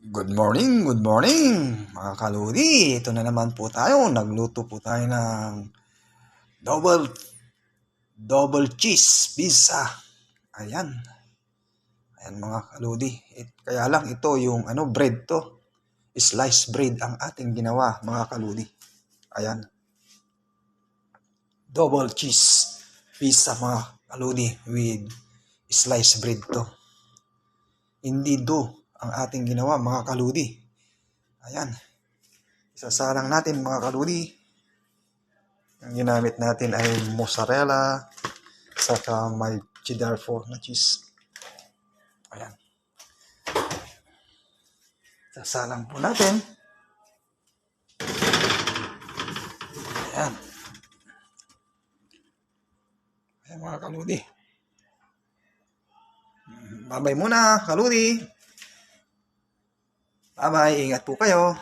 Good morning mga kaludi. Ito na naman po tayo. Nagluto po tayo ng double cheese pizza. Ayan. Ayan mga kaludi. Kaya lang ito yung bread to. Sliced bread ang ating ginawa mga kaludi. Ayan. Double cheese pizza mga kaludi with sliced bread to. Hindi dough ang ating ginawa mga kaludi. Ayan. Isasalang natin mga kaludi. Ang ginamit natin ay mozzarella, saka may cheddar fork na cheese. Ayan. Sasalang po natin. Ayan. Ayan mga kaludi. Bye-bye muna kaludi. Bye-bye. Ingat po kayo.